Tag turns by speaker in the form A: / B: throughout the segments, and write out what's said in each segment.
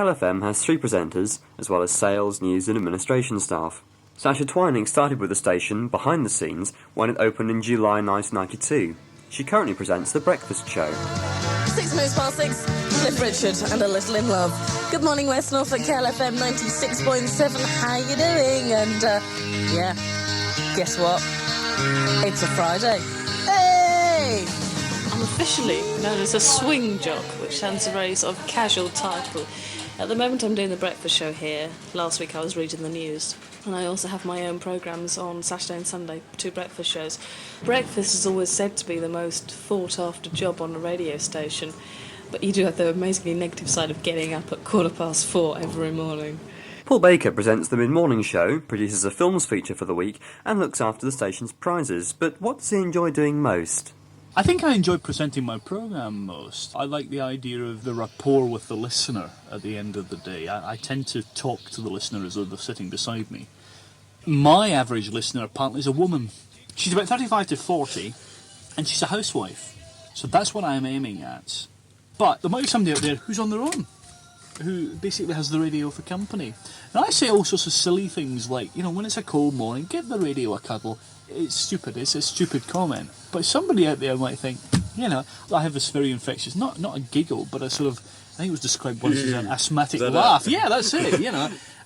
A: KLFM has 3 presenters, as well as sales, news and administration staff. Sasha Twining started with the station behind the scenes when it opened in July 1992. She currently presents The Breakfast Show.
B: 6 minutes past 6, Cliff Richard and A Little in Love. Good morning, West Norfolk, KLFM 96.7. How you doing? And, guess what? It's a Friday. Hey!
C: I'm officially known as a swing jock, which sounds a very sort of casual title. At the moment I'm doing the breakfast show here. Last week I was reading the news. And I also have my own programmes on Saturday and Sunday, 2 breakfast shows. Breakfast is always said to be the most sought-after job on a radio station, but you do have the amazingly negative side of getting up at 4:15 every morning.
A: Paul Baker presents the mid-morning show, produces a films feature for the week, and looks after the station's prizes. But what does he enjoy doing most?
D: I think I enjoy presenting my programme most. I like the idea of the rapport with the listener at the end of the day. I tend to talk to the listener as though they're sitting beside me. My average listener, apparently, is a woman. She's about 35 to 40, and she's a housewife. So that's what I'm aiming at. But there might be somebody out there who's on their own, who basically has the radio for company. And I say all sorts of silly things like, when it's a cold morning, give the radio a cuddle. It's stupid, it's a stupid comment. But somebody out there might think, I have this very infectious, not a giggle, but a sort of, I think it was described once as an asthmatic laugh. Yeah, that's it,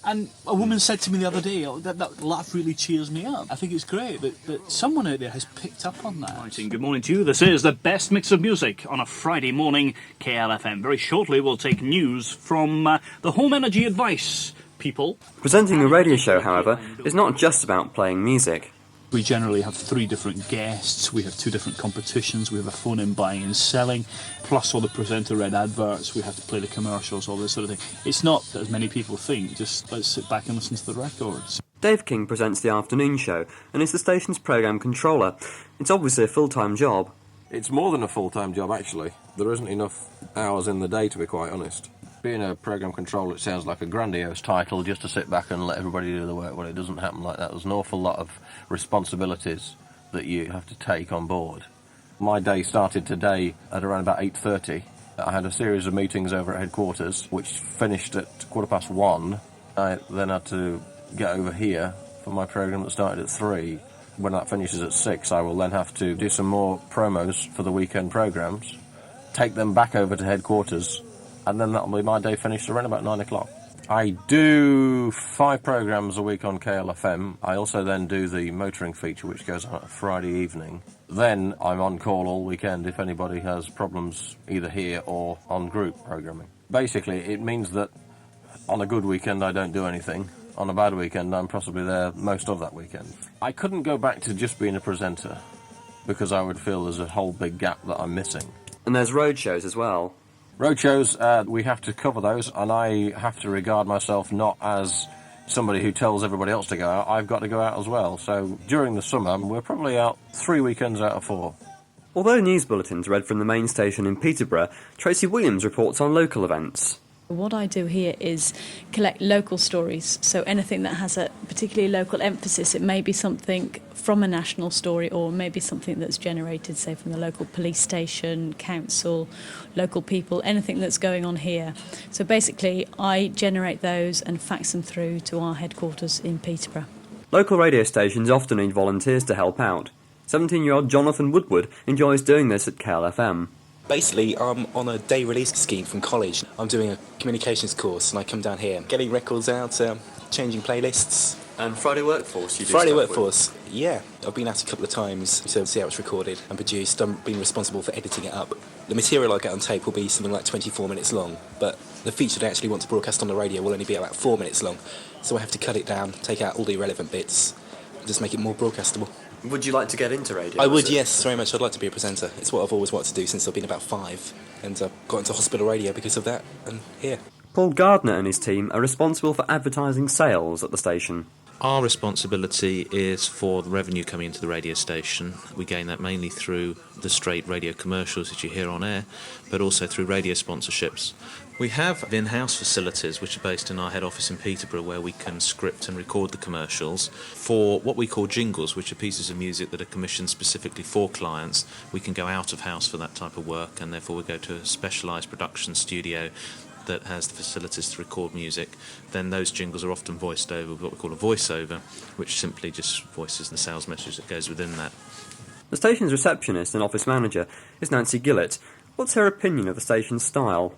D: And a woman said to me the other day, that laugh really cheers me up. I think it's great that someone out there has picked up on that.
E: Right, and good morning to you. This is the best mix of music on a Friday morning, KLFM. Very shortly we'll take news from the Home Energy Advice people.
A: Presenting a radio show, however, is not just about playing music.
D: We generally have 3 different guests, we have 2 different competitions, we have a phone-in buying and selling, plus all the presenter-read adverts, we have to play the commercials, all this sort of thing. It's not, as many people think, just let's sit back and listen to the records.
A: Dave King presents the afternoon show and is the station's programme controller. It's obviously a full-time job.
F: It's more than a full-time job, actually. There isn't enough hours in the day, to be quite honest. Being a programme controller, it sounds like a grandiose title just to sit back and let everybody do the work. Well, it doesn't happen like that. There's an awful lot of responsibilities that you have to take on board. My day started today at around about 8:30. I had a series of meetings over at headquarters, which finished at 1:15. I then had to get over here for my programme that started at 3. When that finishes at 6, I will then have to do some more promos for the weekend programmes, take them back over to headquarters, and then that'll be my day finished around about 9 o'clock. I do 5 programmes a week on KLFM. I also then do the motoring feature, which goes on a Friday evening. Then I'm on call all weekend if anybody has problems either here or on group programming. Basically, it means that on a good weekend I don't do anything. On a bad weekend, I'm possibly there most of that weekend. I couldn't go back to just being a presenter because I would feel there's a whole big gap that I'm missing.
A: And there's road shows as well.
F: Road shows, we have to cover those, and I have to regard myself not as somebody who tells everybody else to go out. I've got to go out as well. So during the summer, we're probably out 3 weekends out of 4.
A: Although news bulletins read from the main station in Peterborough, Tracy Williams reports on local events.
G: What I do here is collect local stories, so anything that has a particularly local emphasis. It may be something from a national story or maybe something that's generated, say, from the local police station, council, local people, anything that's going on here. So basically, I generate those and fax them through to our headquarters in Peterborough.
A: Local radio stations often need volunteers to help out. 17-year-old Jonathan Woodward enjoys doing this at KLFM.
H: Basically, I'm on a day release scheme from college. I'm doing a communications course and I come down here, getting records out, changing playlists.
A: And Friday Workforce, you do
H: Friday
A: stuff
H: Workforce, yeah. I've been out a couple of times to see how it's recorded and produced. I'm being responsible for editing it up. The material I get on tape will be something like 24 minutes long, but the feature I actually want to broadcast on the radio will only be about 4 minutes long. So I have to cut it down, take out all the irrelevant bits, and just make it more broadcastable.
A: Would you like to get into radio?
H: I would, yes, very much. I'd like to be a presenter. It's what I've always wanted to do since I've been about 5. And I've got into hospital radio because of that, and here.
A: Paul Gardner and his team are responsible for advertising sales at the station.
I: Our responsibility is for the revenue coming into the radio station. We gain that mainly through the straight radio commercials that you hear on air, but also through radio sponsorships. We have in-house facilities which are based in our head office in Peterborough where we can script and record the commercials. For what we call jingles, which are pieces of music that are commissioned specifically for clients, we can go out of house for that type of work, and therefore we go to a specialised production studio that has the facilities to record music, then those jingles are often voiced over with what we call a voiceover, which simply just voices the sales message that goes within that.
A: The station's receptionist and office manager is Nancy Gillett. What's her opinion of the station's style?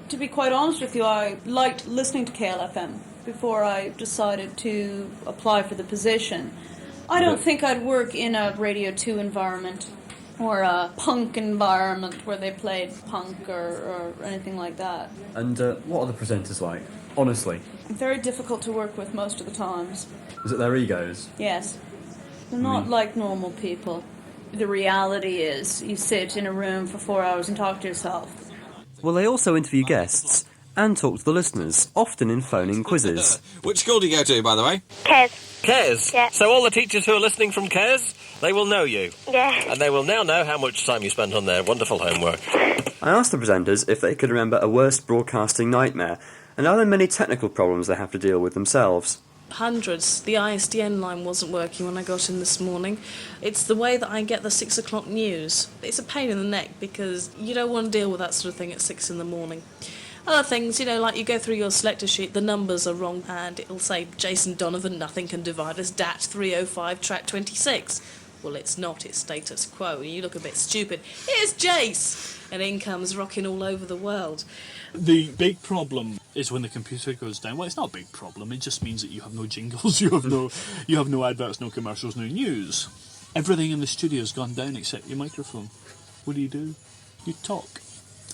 J: To be quite honest with you, I liked listening to KLFM before I decided to apply for the position. I don't think I'd work in a Radio 2 environment or a punk environment where they played punk or anything like that.
A: And what are the presenters like? Honestly.
J: Very difficult to work with most of the times.
A: Is it their egos?
J: Yes. They're not like normal people. The reality is you sit in a room for 4 hours and talk to yourself.
A: Well, they also interview guests and talk to the listeners, often in phone-in quizzes.
F: Which school do you go to, by the way?
K: Cares.
F: Yeah. So all the teachers who are listening from Cares, they will know you.
K: Yeah.
F: And they will now know how much time you spent on their wonderful homework.
A: I asked the presenters if they could remember a worst broadcasting nightmare, and are there many technical problems they have to deal with themselves?
C: Hundreds. The ISDN line wasn't working when I got in this morning. It's the way that I get the 6 o'clock news. It's a pain in the neck because you don't want to deal with that sort of thing at 6 in the morning. Other things, like you go through your selector sheet, the numbers are wrong, and it'll say Jason Donovan, nothing can divide us, DAT 305, track 26. Well, it's not, it's status quo, and you look a bit stupid. Here's Jace! And in comes rocking all over the world.
D: The big problem is when the computer goes down. Well, it's not a big problem. It just means that you have no jingles, you have no adverts, no commercials, no news. Everything in the studio's gone down except your microphone. What do? You talk.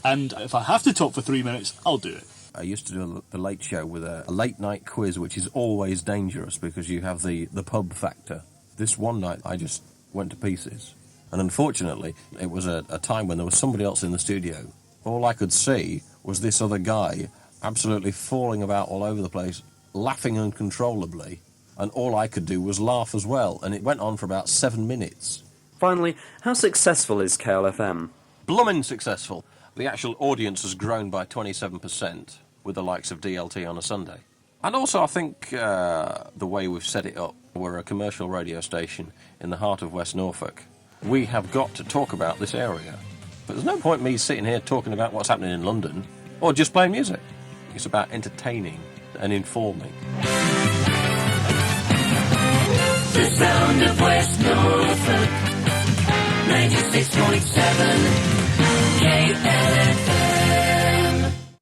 D: And if I have to talk for 3 minutes, I'll do it.
F: I used to do the Late Show with a late night quiz, which is always dangerous because you have the pub factor. This one night, I just went to pieces. And unfortunately, it was a time when there was somebody else in the studio. All I could see was this other guy absolutely falling about all over the place, laughing uncontrollably, and all I could do was laugh as well, and it went on for about 7 minutes.
A: Finally, how successful is KLFM?
F: Bloomin' successful. The actual audience has grown by 27% with the likes of DLT on a Sunday. And also I think the way we've set it up, we're a commercial radio station in the heart of West Norfolk. We have got to talk about this area. But there's no point me sitting here talking about what's happening in London or just playing music. It's about entertaining and informing.
L: The sound of West Norfolk, 96.7 KLFM.